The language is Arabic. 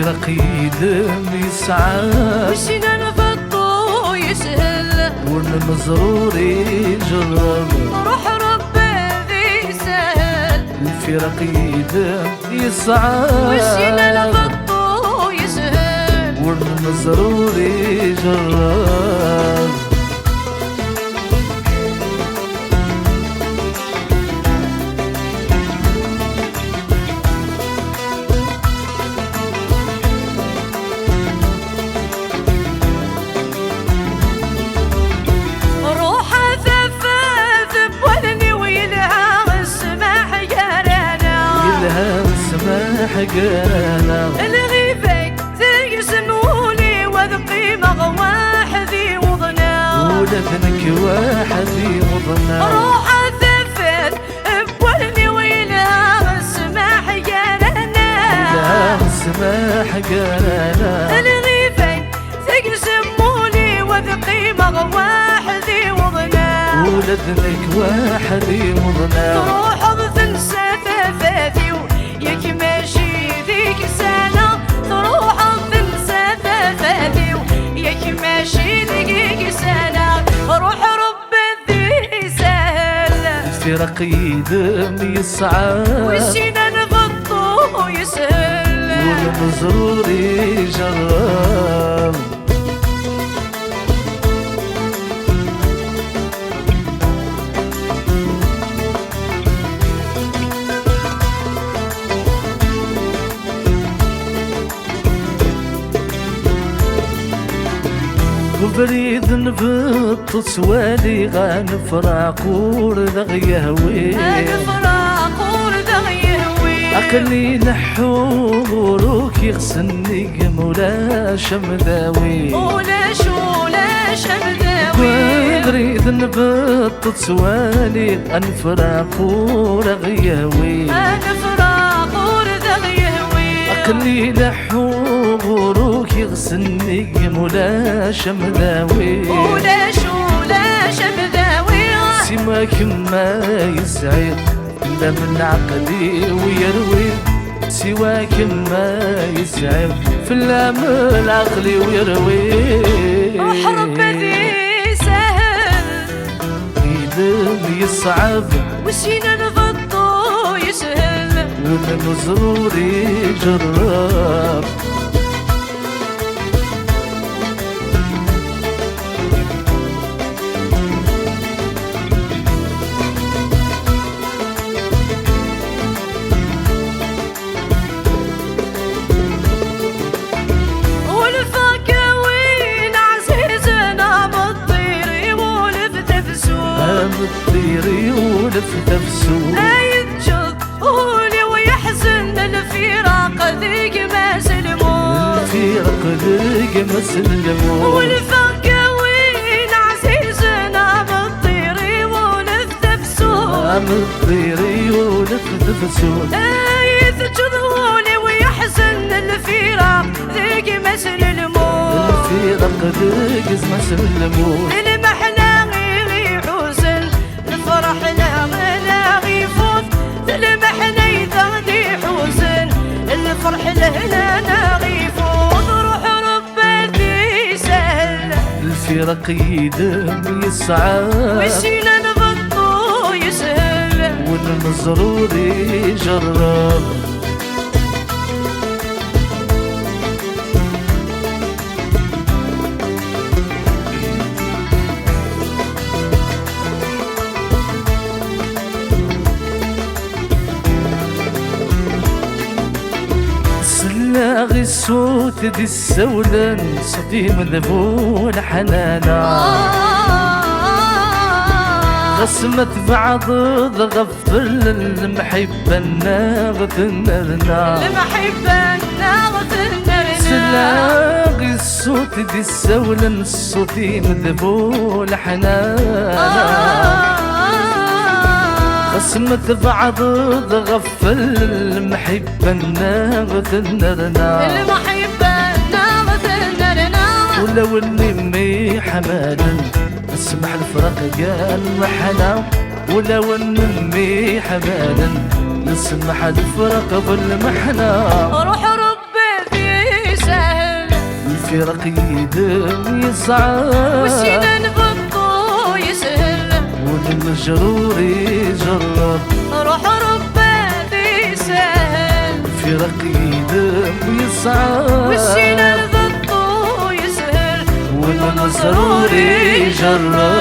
الفراق يدم يسعى وشينا نفضو يسهل والمزرور يجرب روح ربي ذي سهل الفراق يدم يسعى وشينا نفضو يسهل والمزرور يجرب حقنا الغيبك تقسموني وذقي مغواحذي وضنا ولدنك واحدي وضنا روح اثفت بولني ويلها السماح قالنا لها السماح قالنا الغيبك تقسموني وذقي مغواحذي وضنا ولدنك واحدي وضنا تروح بثنسى ثفاثي ياك ماشي ذيك سنة تروح تنسى ثفاثي ياك ماشي ذيك سنة روح ربي ذي سهل الفراق يدم يسعى وشينا نغطو يسهل والمزرور يجرب وبريد نفط سوالي غنفراق ورد يهوي غنفراق ورد يهوي أكلي نحوروك يغسلني مولا شمذاوي ولا شو لا شمذاوي وبريد نفط سوالي غنفراق ورد يهوي غنفراق ورد يهوي أكلي نحوروك يغسلني مولا شمذاوي ولا شو لا شمذاوي سماك ما يسعد إلا من عقلي ويروي سواك ما يسعد في اللام عقلي ويروي روح ربي ذي سهل يدم يصعب وشينا نغطو يسهل والمزرور يجرب الطيري ولف تفسو يتجض قولي ويحزن الفراق ذيك ما سلمو الفراق ذيك ما سلمو والفرق وين عزيزنا بالطيري ولف تفسو الطيري ولف تفسو يتجض قولي ويحزن الفراق ذيك ما سلمو الفراق ذيك ما سلمو الفرح لهنا غيفوض روح ربي ذي سهل الفراق يدم يسعى وشينا نغطو يسهل والمزرور يجرب لاغي الصوت دي السولن صوتي مذبول حنانا غصمت بعض غفل المحبة الناغت النرنا المحبة الناغت النرنا سلاغي الصوت دي السولن صوتي مذبول حنانا غصمت بعض غفل المحبة الناغت النرنا المحبة الناغت النرنا ولو النمي حمالا اسمح الفراق قال محنا ولو النمي حمالا نسمح الفراق بالمحنا روح ربي في الفراق يدم يصعب وشينا نبطو يسهل والمجرور يجرب روح ربي يسهل الفراق يدم يصعب وشينا نبطو يسهل والمجرور يجرب